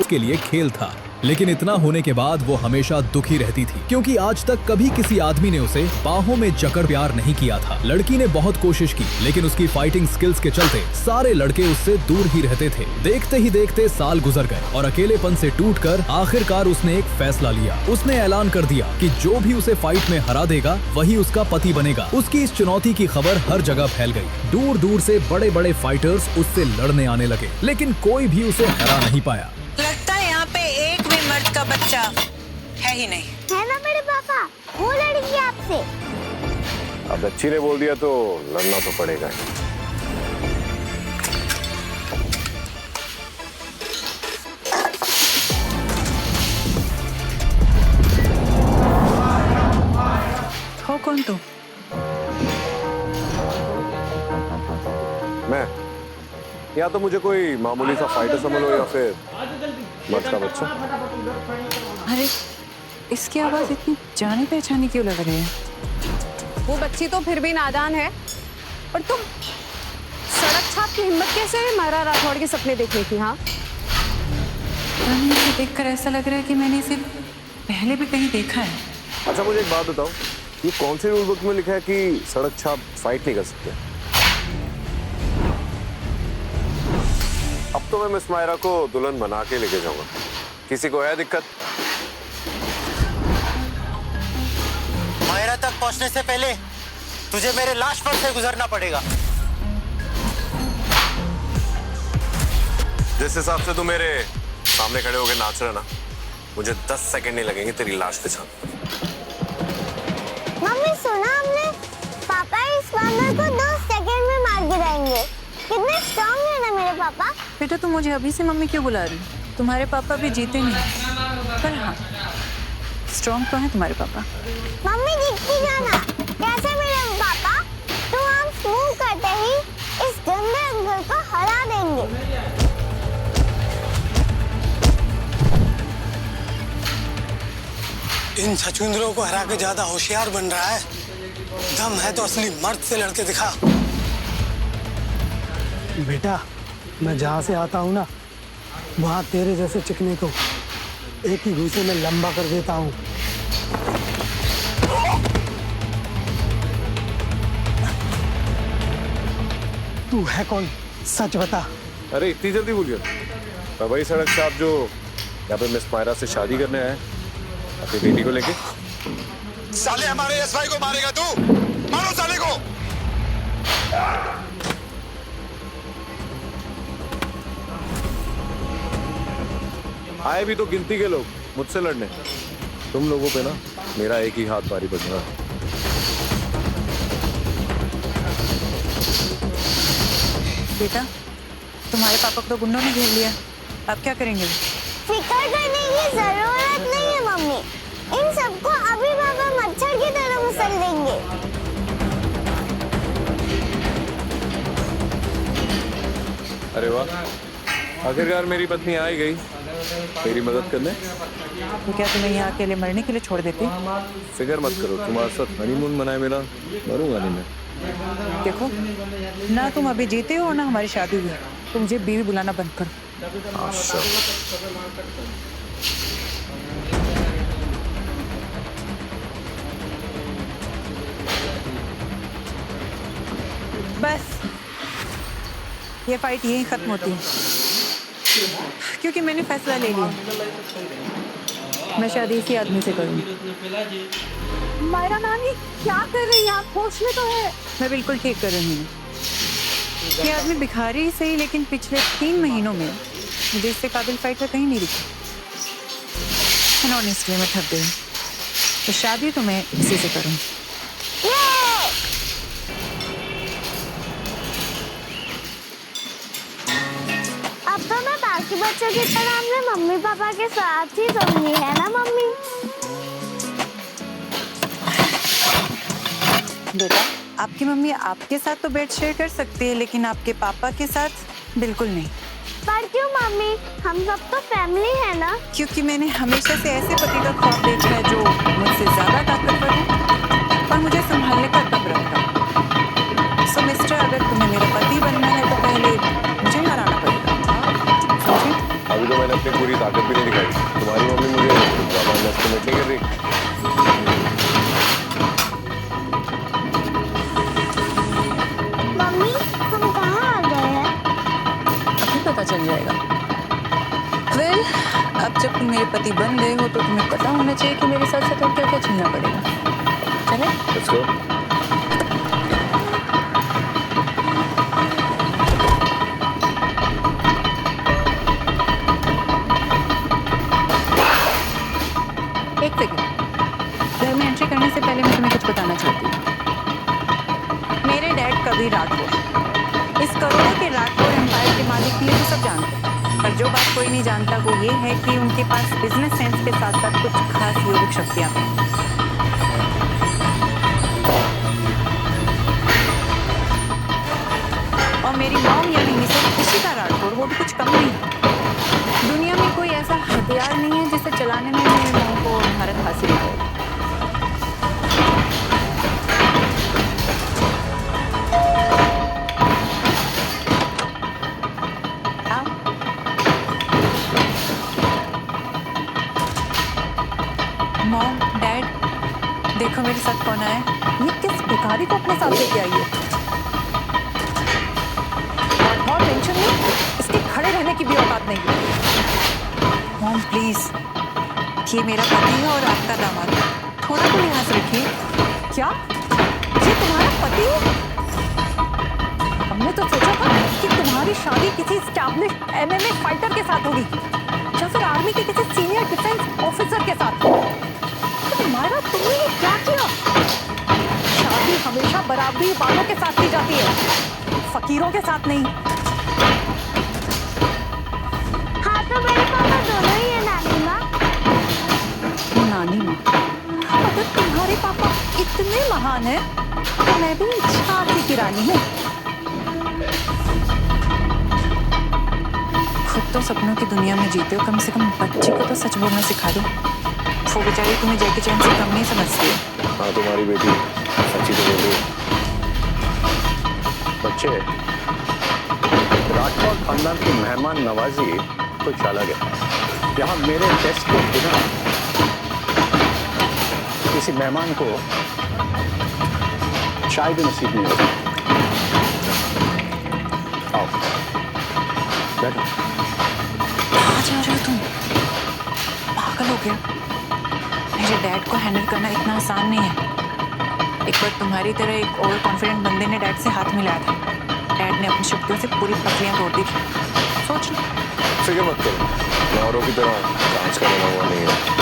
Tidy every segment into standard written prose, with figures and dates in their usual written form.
के लिए खेल था। लेकिन इतना होने के बाद वो हमेशा दुखी रहती थी, क्योंकि आज तक कभी किसी आदमी ने उसे बाहों में जकड़ प्यार नहीं किया था। लड़की ने बहुत कोशिश की, लेकिन उसकी फाइटिंग स्किल्स के चलते सारे लड़के उससे दूर ही रहते थे। देखते ही देखते साल गुजर गए और अकेलेपन से टूटकर आखिरकार उसने एक फैसला लिया। उसने ऐलान कर दिया कि जो भी उसे फाइट में हरा देगा वही उसका पति बनेगा। उसकी इस चुनौती की खबर हर जगह फैल गई। दूर दूर से बड़े बड़े फाइटर्स उससे लड़ने आने लगे, लेकिन कोई भी उसे हरा नहीं पाया। लगता है यहाँ पे एक भी मर्द का बच्चा है ही नहीं। है ना मेरे पापा, वो लड़की आपसे। अब अच्छी ने बोल दिया तो लड़ना तो पड़ेगा। हो कौन तुम? मैं या तो मुझे कोई मामूली सा फाइटर समझ लो या फिर मर्द का बच्चा। अरे इसकी आवाज इतनी जानी पहचानी क्यों लग रही है? वो बच्ची तो फिर भी नादान है, पर तुम सड़क छाप की हिम्मत कैसे है महारा राठौड़ के सपने देखने की? हाँ, इसे देखकर ऐसा लग रहा है कि मैंने इसे पहले भी कहीं देखा है। अच्छा मुझे एक बात बताओ, ये कौन से रूल बुक में लिखा है कि सड़क छाप फाइट नहीं कर सकते? अब तो मैं मिस मायरा को दुल्हन बना के लेके जाऊंगा। किसी को है दिक्कत? मायरा तक पहुंचने से पहले तुझे मेरे लाश पर से गुजरना पड़ेगा। जिस हिसाब से तू मेरे सामने खड़े होकर नाच रहा ना, मुझे 10 सेकंड नहीं लगेंगे तेरी लाश पे छान। मम्मी सुना हमने, पापा इस बंदर को 2 सेकंड में मार गिराएंगे। कितने स्ट्रांग है ना मेरे पापा। बेटा तुम मुझे अभी से मम्मी क्यों बुला रही हो? तुम्हारे पापा भी जीते नहीं, पर हाँ स्ट्रॉन्ग तो है तुम्हारे पापा। मम्मी दिखती जाना कैसे मेरे पापा, तो हम मूव करते ही इस गंदे अंकल को हरा देंगे। इन छछूंदरों को हरा के ज्यादा होशियार बन रहा है। दम है तो असली मर्द से लड़के दिखा। बेटा मैं जहाँ से आता हूँ ना, वहाँ तेरे जैसे चिकने को एक ही घूसे में लंबा कर देता हूँ। तू है कौन, सच बता। अरे इतनी जल्दी भूल गया? मैं वही सड़क छाप जो यहाँ पे मिस मायरा से शादी करने आया अपनी बेटी को लेके। साले हमारे एसवाई को मारेगा तू? मारो साले को। आए भी तो गिनती के लोग मुझसे लड़ने। तुम लोगों पे ना मेरा एक ही हाथ भारी पड़ रहा है। बेटा तुम्हारे पापा को तो गुंडों ने घेर लिया, अब क्या करेंगे? फिक्र करने की जरूरत नहीं है मम्मी, इन सबको अभी पापा मच्छर की तरह मसल देंगे। अरे वाह, आखिरकार मेरी पत्नी आ ही गई मेरी मदद करने। तो क्या तुम्हें यहाँ अकेले मरने के लिए छोड़ देती? फिक्र मत करो, तुम्हारे साथ हनीमून मनाए मेरा, मरूंगा नहीं मैं। देखो ना तुम अभी जीते हो और ना हमारी शादी हुई, तो मुझे बीवी बुलाना बंद करो। अच्छा बस ये फाइट यहीं खत्म होती है, क्योंकि मैंने फैसला ले लिया, मैं शादी इसी आदमी से करूंगी। मायरा नानी क्या कर रही है आप? होश में तो है? मैं बिल्कुल ठीक कर रही हूँ। ये आदमी भिखारी ही सही, लेकिन पिछले 3 महीनों में मुझे इससे काबिल फाइटर कहीं नहीं दिखी। ऑनेस्टली मैं थक गई, तो शादी तो मैं इसी से करूँगी। अब तो मैं बाकी बच्चों की तरह अपने मम्मी पापा के साथ ही रहूंगी, है ना मम्मी? बेटा आपकी मम्मी आपके साथ तो बेड शेयर कर सकती है, लेकिन आपके पापा के साथ बिल्कुल नहीं। पर क्यों मम्मी, हम सब तो फैमिली है ना। क्योंकि मैंने हमेशा से ऐसे पति का ख्वाब देखा है जो मुझसे ज्यादा ताकतवर है और मुझे संभालने का दम रखता है। सो मिस्टर, अगर तुम्हें मेरा पति बनना है तो पहले मुझे हराना पड़ेगा, समझे? अभी तो मैंने मैंने अपनी पूरी ताकत भी नहीं दिखाई। तुम्हारी मम्मी मुझे ज्यादा अंडरस्टिमेट नहीं कर रही। मम्मी हम कहाँ आ गए हैं? अभी पता चल जाएगा। वेल, अब जब तुम मेरे पति बन गए हो तो तुम्हें पता होना चाहिए कि मेरे साथ साथ और क्या क्या झेलना पड़ेगा। चले? Let's go. एक सेकंड, घर में एंट्री करने से पहले मैं तुम्हें कुछ बताना चाहती हूँ। मेरे डैड कभी राठौर, इस करोड़ों के राठौर एम्पायर के मालिक भी हैं, तो सब जानते हैं। पर जो बात कोई नहीं जानता वो ये है कि उनके पास बिजनेस सेंस के साथ साथ कुछ खास योगिक शक्तियाँ हैं। और मेरी मॉम यानी मिसेस इशिता राठौर वो भी कुछ कम नहीं है। दुनिया में कोई ऐसा हथियार नहीं है जिसे चलाने में मेरे मॉम को महारत हासिल हो। मॉम, डैड, देखो मेरे साथ कौन आया है। ये किस भिखारी को अपने साथ लेके आई है? और टेंशन नहीं, इसके खड़े रहने की भी औकात नहीं है। मॉम प्लीज, ये मेरा पति है और आपका दामाद। थोड़ा तो लिहाज रखिए। क्या ये तुम्हारा पति है? हमने तो सोचा था कि तुम्हारी शादी किसी एस्टैब्लिश्ड MMA फाइटर के साथ होगी या फिर आर्मी के किसी सीनियर डिफेंस ऑफिसर के साथ। तुम्हारा तुमने ये क्या किया? शादी हमेशा बराबरी वालों के साथ की जाती है, फकीरों के साथ नहीं। हाँ तो मेरे पापा दोनों ही है नानी माँ। नानी माँ, अगर तुम्हारे पापा इतने महान हैं, तो मैं भी झांसी की रानी हूँ। खुद तो सपनों की दुनिया में जीते हो, कम से कम बच्चे को तो सच बोलना सिखा दो। वो बेचारी तुम्हें जैकी चैन से कम नहीं समझती है। हाँ, तुम्हारी बेटी सच्ची तो बोल रही है। बच्चे, राठौर खानदान की मेहमान नवाजी कुछ अलग है। यहाँ मेरे टेस्ट के बिना किसी मेहमान को चाय भी नसीब नहीं होती। आओ, बैठो। कहाँ जा रहे हो तुम? पागल हो गया? मेरे डैड को हैंडल करना इतना आसान नहीं है। एक बार तुम्हारी तरह एक ओवर कॉन्फिडेंट बंदे ने डैड से हाथ मिलाया था। डैड ने अपनी शक्तियों से पूरी पसलियां तोड़ दी थी। सोच लो। फिक्र मत करो, मैं औरों की तरह जांच का बना हुआ नहीं है।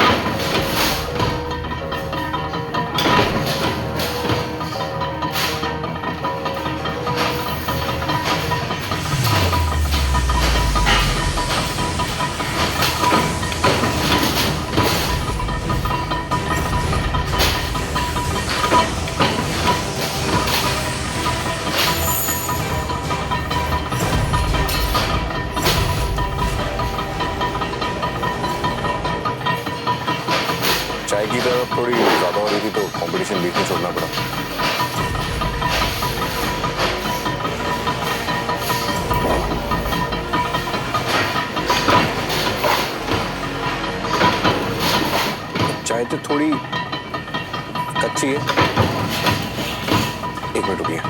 चाय की तरफ थोड़ी ज्यादा हो रही थी तो कंपटीशन बीच में छोड़ना पड़ा। चाय तो थोड़ी कच्ची है। एक मिनट रुकिए।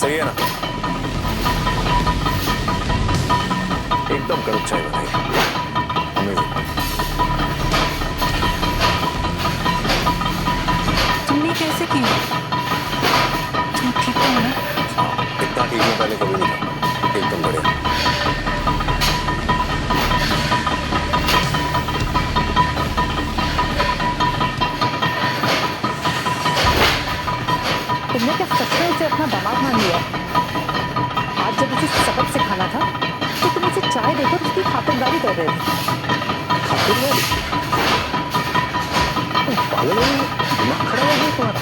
सही है ना? एकदम कड़क चाय बनाई है। अमेजिंग। तुमने कैसे की? तुम ठीक हो ना? इतना ठीक में पहले कभी नहीं था। एकदम बढ़िया। तुमने क्या सच में उसे अपना दामाद मान लिया? आज जब उसे सबक सिखाना था तो तुम उसे चाय देकर उसकी खातिरदारी कर रहे थे। खातिरदारी? पागल हो गई? दिमाग खराब हो गया तुम्हारा?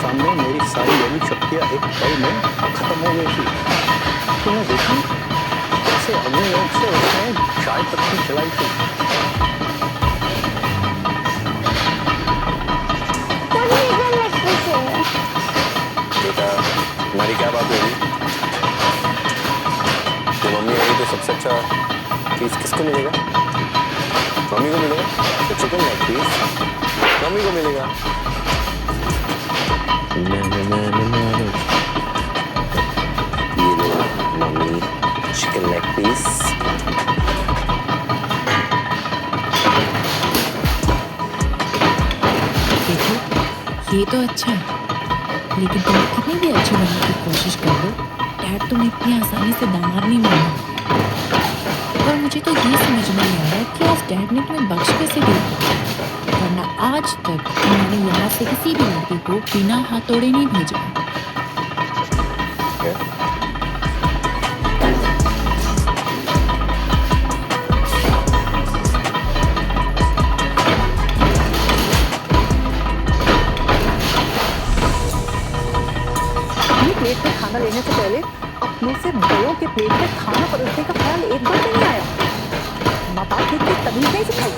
सामने मेरी सारी यौगिक शक्तियाँ एक पल में खत्म हो गई थी। तूने देखी कैसे अग्नि योग से उसने चाय पत्ती चलाई थी। बेटा हमारी क्या बात होगी? तो मम्मी आई तो सबसे अच्छा पीस किसको मिलेगा? मम्मी को मिलेगा। तो चिकन लेग पीस मम्मी को मिलेगा। ये लो मम्मी चिकन लेग पीस। देखो ये तो अच्छा है, लेकिन तुम कितनी भी अच्छी बनने की कोशिश कर लो, डैड तुम्हें इतनी आसानी से दामाद नहीं मानेंगे। और मुझे तो ये समझ में नहीं आ रहा कि आज डैड ने तुम्हें बख्श कैसे दिया, वरना आज तक उन्होंने यहाँ से किसी भी लड़की को बिना हाथोड़े नहीं भेजा। प्लेट पे खाना लेने से पहले अपने से बड़ों के प्लेट पे खाना परोसने का ख्याल एक बार भी नहीं आया। माँ बाप ने इतनी तमीज नहीं सिखाई।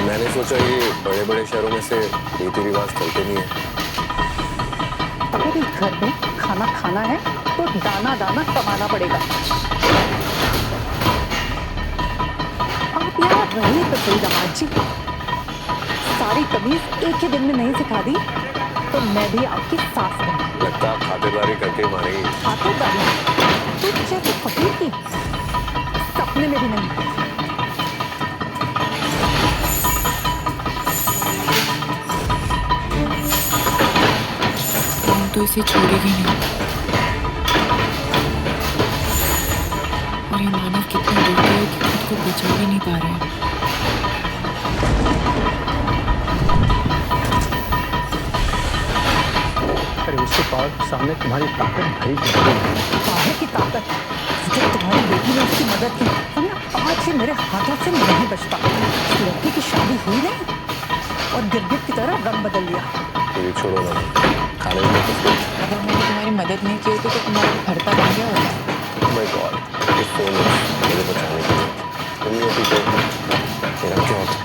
मैंने सोचा ये बड़े बड़े शहरों में से रीति रिवाज चलते नहीं है। अगर इस घर में खाना खाना है तो दाना दाना कमाना पड़ेगा। आप यहाँ रहिए तो सही दामाद जी, सारी तमीज एक ही दिन में नहीं सिखा दी तो मैं भी आपकी सास बनूं। लगता है खातिरदारी करके मारेगी। खातिरदारी तो जैसे फकीर की सपने में भी नहीं। तुम तो इसे छोड़ेगी नहीं। और ये मानव कितना दुखी है कि खुद को बचा भी नहीं पा रहे हैं। अरे उसके पास सामने तुम्हारी ताकत भरी काहे की ताकत जो तुम्हारी बेटी ने उसकी मदद की, वरना आज से मेरे हाथों से नहीं बचता। लड़की की शादी हुई नहीं और गिरगिट की तरह रंग बदल लिया। ये छोड़ो ना, खाने में कुछ अगर मैंने तुम्हारी मदद नहीं की होती तो तुम्हारा भरता बन गया होता। माय गॉड, इस फोन मेरे बचाने के लिए तुम ये पीछे मेरा क्या होता?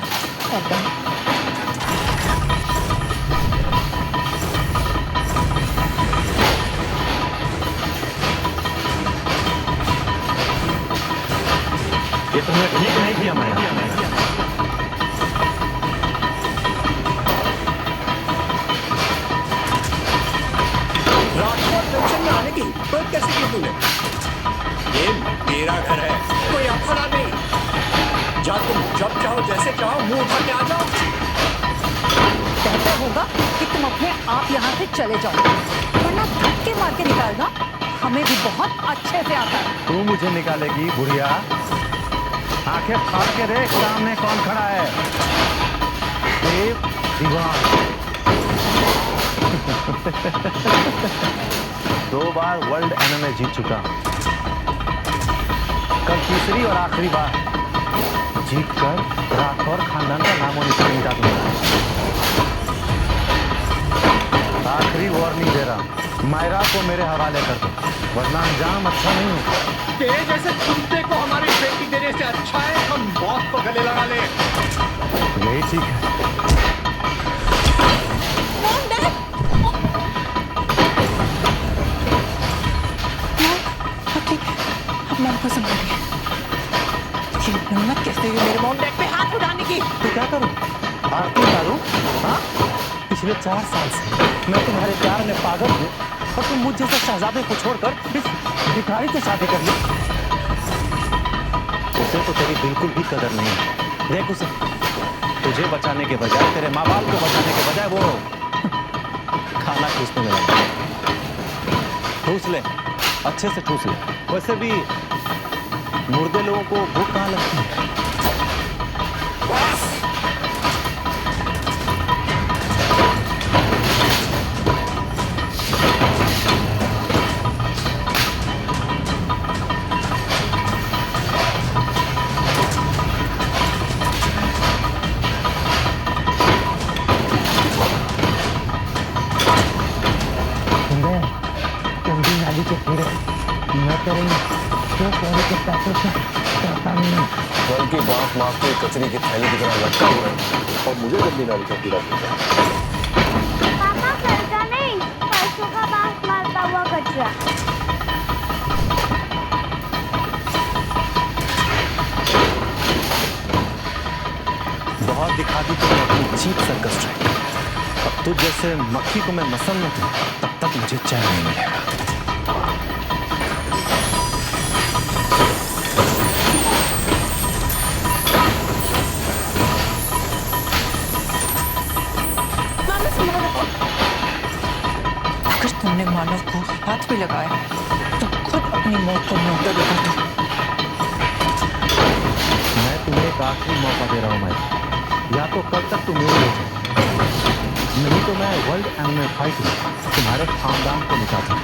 ये तुमने ठीक नहीं किया मैं। पेंशन में आने की तो कैसे की तूने? ये मेरा घर है, कोई अपना नहीं। जा तुम जब चाहो जैसे चाहो मुंह उठा के आ जाओ। कहता होगा कि तुम अपने आप यहाँ से चले जाओ, वरना धक्के मार के निकालना हमें भी बहुत अच्छे से आता है। तू मुझे निकालेगी बुढ़िया? आंखें फाड़ के देख सामने कौन खड़ा है। देव दीवान। 2 बार वर्ल्ड एमएमए जीत चुका, कल तीसरी और आखिरी बार जीत कर राठौर खानदान का नामो निशान मिटा दूंगा। आखिरी वार्निंग दे रहा, मायरा को मेरे हवाले कर दो, वरना अंजाम अच्छा नहीं होगा। तेरे जैसे कुत्ते को हमारी बेटी देने से अच्छा है हम मौत को गले लगा ले। यही ठीक है। ठीक है, अब मैं को संभाल लिया। हिम्मत कैसे हुई मेरे मॉम डैड पे हाथ उठाने की? तो क्या करूं? आरती उतारूं? हाँ? पिछले 4 साल से मैं तुम्हारे प्यार में पागल हूँ और तुम मुझ जैसे शहजादे को छोड़कर इस भिखारी से शादी कर ली। उसे तो तेरी बिल्कुल भी कदर नहीं है। देख उसे, तुझे बचाने के बजाय, तेरे माँ बाप को बचाने के बजाय वो खाना ठूसने में लगा। ठूस ले, अच्छे से ठूस ले। वैसे भी मुर्दे लोगों को भूख कहाँ लगती है? मैं तेरे जो पैसे के पैसों से करता नहीं हूँ, बल्कि बांस माफ के कचरे की थैली की तरह लटका हुआ है और मुझे गंदी नाली का कीड़ा देता है। पापा करता नहीं, परसों का बांस मारता हुआ कचरा। बहुत दिखा दी तुमने अपनी चीप सर्कस ट्रैक। अब तुझ जैसे मक्खी को मैं मसन्नत हूं, तब तक मुझे चैन नहीं मिलेगा। अगर तुमने मानव को हाथ भी लगाया तो खुद अपनी मौत को न्योता देगा तो मैं तुम्हें एक आखिरी मौका दे रहा हूं माइक, या तो कल तक तुम मेरे हो जाओ, नहीं तो मैं वर्ल्ड एनिमल फाइट में तुम्हारे खानदान को मिटाता हूं।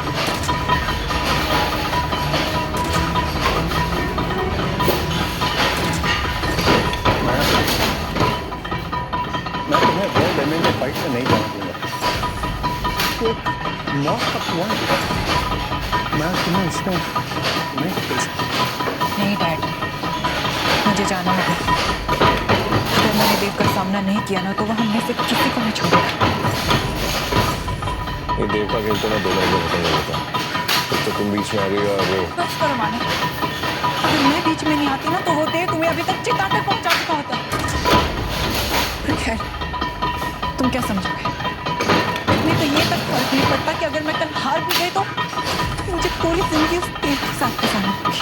मैं तुम्हें वर्ल्ड एनिमल फाइट में नहीं जाने दूंगा। मौत का कुआं है, मैं तुम्हें इसमें नहीं दे सकता। नहीं डैड, मुझे जाना होगा। अगर मैंने देव का सामना नहीं किया ना तो वह हम में से किसी को नहीं छोड़ेगा। ये देव का खेल तो मैं 2 मिनट में खत्म कर देता हूँ। तो तुम बीच में आ गई और वो बस करो मानव, अगर मैं बीच में नहीं आती ना तो वो देव तुम्हें अभी तक चिता तक पहुंचा चुका होता। पर खैर, तुम क्या समझोगे? तुम्हें तो ये तक फर्क नहीं पड़ता कि अगर मैं कल हार भी गई तो मुझे पूरी जिंदगी उस देव के साथ गुजारनी होगी।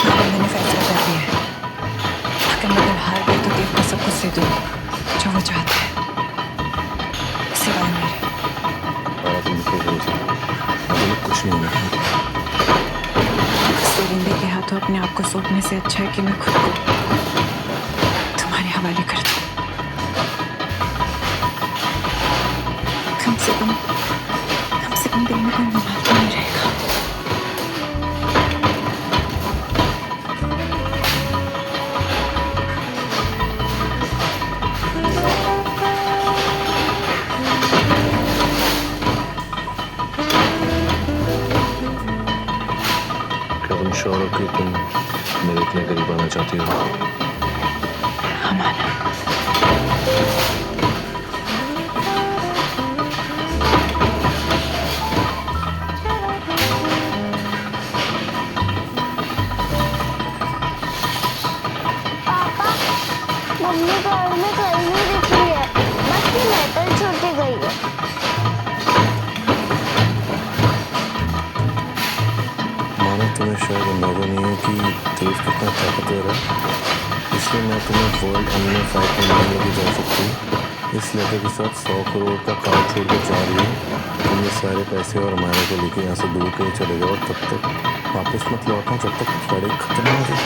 मैंने फैसला कर दिया है, अगर मैं कल हार गई तो देव को सब कुछ दे दूंगा जो वो चाहता है, सिवाय मेरे। और तुम कुछ नहीं होने सोरिंदे के हाथों अपने आप को सौंपने से अच्छा है कि मैं खुद को तुम्हारे हवाले कर दूं। कम से कम दिल में कोई विवाद तो नहीं रहेगा। तुम श्योर हो कि तुम मेरे इतने करीब आना चाहती हो? हमारा पापा, मम्मी घर में कहीं नहीं दिख रही है, बस ये मेटल छोड़ के गई है। तुम्हें शायद अंदाजा नहीं है कि देव कितना ताकतवर है, इसलिए मैं तुम्हें वर्ल्ड एनिमल फाइट में नहीं लेके जा सकती। इस लेटर के साथ 100 करोड़ का कार्ड छोड़ के जा रही है। तुम ये सारे पैसे और हमारे को लेके यहाँ से दूर कहीं चले जाओ, तब तक वापस मत लौटना जब तक लड़ाई खत्म ना हो जाए।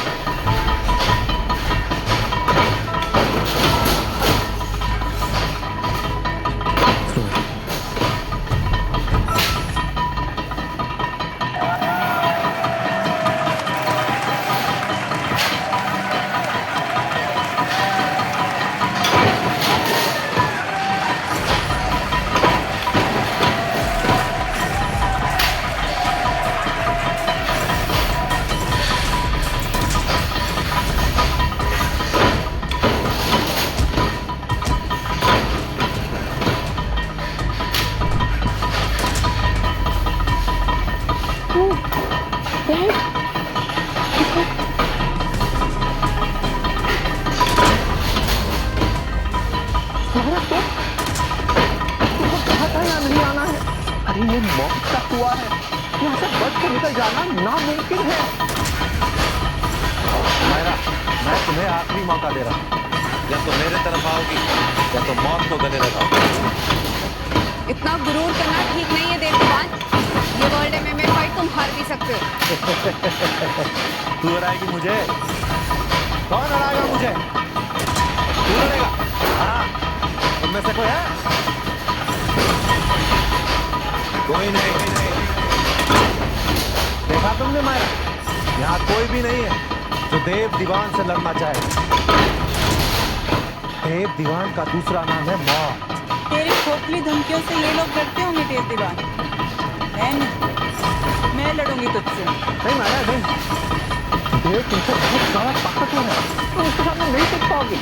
ये मौत का कुआं है, यहाँ से बच के निकल जाना नामुमकिन है। मायरा, मैं तुम्हें आखिरी मौका दे रहा हूँ, या तो मेरे तरफ आओगी या तो मौत को गले लगाओ। इतना गुरूर करना ठीक नहीं है देववान। ये वर्ल्ड में तुम हार भी सकते हो। तू हराएगी मुझे? कौन हराएगा मुझे? तू लड़ेगा? हाँ, तुम में से कोई है? कोई नहीं। देखा तुमने माया? यहाँ कोई भी नहीं है जो देव दीवान से लड़ना चाहे। देव दीवान का दूसरा नाम है मौत। तेरी खोखली धमकियों से ये लोग डरते होंगे देव दीवान। मैं लड़ूंगी तुझसे। नहीं माया, नहीं। देव तुमसे बहुत ज्यादा ताकतवर है, तो उसके सामने नहीं टिक पाओगी।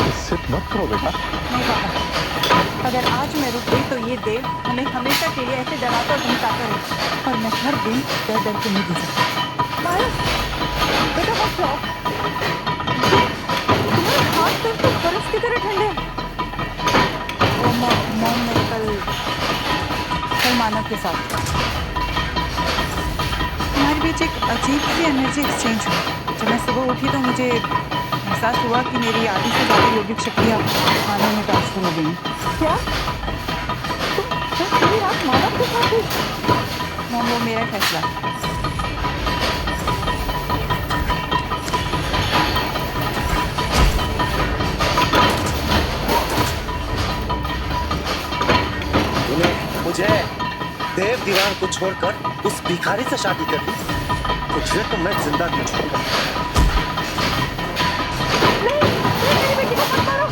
इससे मत करो बेटा। नहीं पापा, अगर आज मैं रुक गई तो ये देव हमें हमेशा के लिए ऐसे डराता और धमकाता रहे, और मैं हर दिन डर डर के नहीं जी सकती। माया, बेटा मत जाओ। तुम्हारे हाथ पैर तो बर्फ की तरह ठंडे हैं। वो मॉम ने कल मानव के साथ हमारे बीच एक अजीब सी एनर्जी एक्सचेंज हुई। जब मैं सुबह उठी तो मुझे एहसास हुआ कि मेरी आधी से ज़्यादा यौगिक शक्तियाँ मानव में ट्रांसफर हो गई। क्या तुम पूरी रात मानव के साथ थी? मॉम, वो मेरा फैसला। मुझे देव दीवान को छोड़कर उस भिखारी से शादी कर ली, तुझे तो मैं जिंदा नहीं छोड़ूंगा। मेरी बेटी को मत मारो।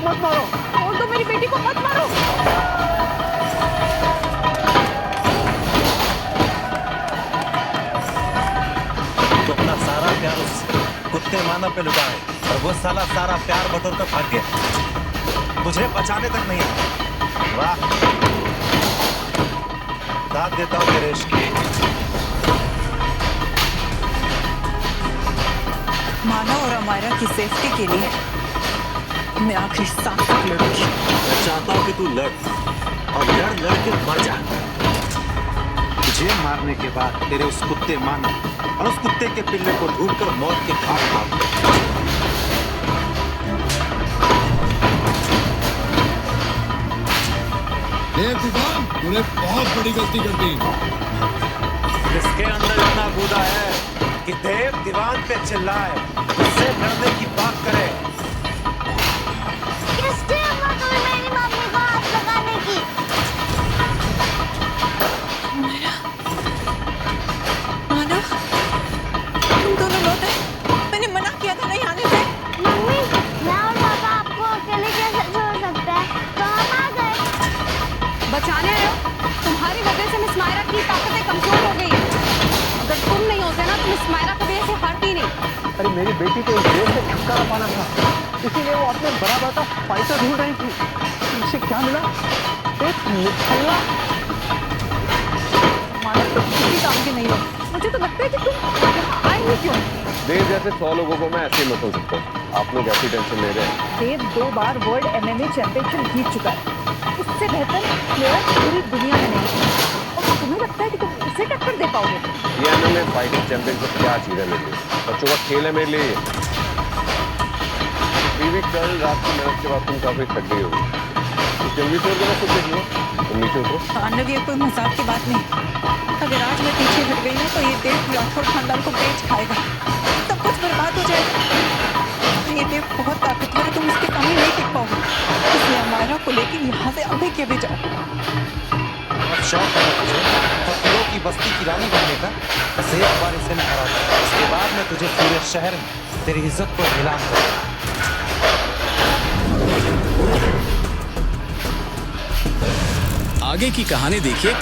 मत मारो। और तो मेरी बेटी को मत मारो। तो अपना सारा प्यार उस कुत्ते मानव पे लुटा है, और वो साला सारा प्यार बटोर कर भाग गया, मुझे बचाने तक नहीं आया। वाह, दाद देता हूँ तेरे इश्क की। मानव और अमायरा की सेफ्टी के लिए मैं आखिरी सांस तक लड़ूंगी। मैं चाहता हूँ कि तू लड़, और लड़ के मर जा। तुझे मारने के बाद तेरे उस कुत्ते मानव और उस कुत्ते के पिल्ले को ढूंढकर मौत के घाट मार। देव दीवान, तूने बहुत बड़ी गलती कर दी। इसके अंदर इतना कूदा है कि देव दीवान पे चिल्लाए, उससे लड़ने की बात करे। किसने हिम्मत हुई मेरी मम्मी को हाथ लगाने की? मानव, तुम दोनों लौट आए। मैंने मना किया था नहीं आने से। मम्मी, मैं और पापा आपको अकेले कैसे छोड़ सकते हैं? तो हम आ गए। बचाने आए हो? तुम्हारी वजह से मिस मायरा की ताकतें कमजोर हो गई हैं। अगर तुम नहीं होते ना तो मिस मायरा कभी ऐसे हारती नहीं। अरे मेरी बेटी को इस देश से छुटकारा पाना था, इसीलिए वो अपने बराबर का फाइटर ढूंढ रही थी। उसे क्या मिला? एक निठल्ला। मानव तो किसी काम के नहीं हो। मुझे तो लगता है कि तुम यहाँ आए ही क्यों? देव जैसे 100 लोगों को मैं ऐसे ही मत हो सकता। आप लोग ऐसी टेंशन ले रहे हैं। देव 2 बार वर्ल्ड MMA चैंपियनशिप जीत चुका है। इससे बेहतर प्लेयर पूरी दुनिया में नहीं है। और तुम्हें लगता है कि तुम उसे टक्कर दे पाओगे? ये MMA फाइटिंग चैंपियनशिप क्या चीज है मेरे लिए? बच्चों का खेल है मेरे लिए। बीवी कल रात की मेहनत के बाद तुम काफी थक गई होगी, तो जल्दी छोड़ देना खुद देखिए। तुम नीचे उतरो। मानव, ये कोई मजाक की बात नहीं। अगर आज मैं पीछे हट गई ना तो ये देव राठौड़ खानदान को बेच खाएगा, सब कुछ बर्बाद हो जाएगा। ये देव बहुत ताकतवर है, तुम उसके सामने नहीं टिक पाओगे। इसलिए अमायरा को लेकर यहाँ से अभी के अभी जाओ। अब शौक है तुझे फकीरों की बस्ती की रानी बनने का, बस एक बार इसे मैं हरा दूं। उसके बाद मैं तुझे पूरे शहर में तेरी इज्जत को नीलाम करूंगा। आगे की कहानी देखिए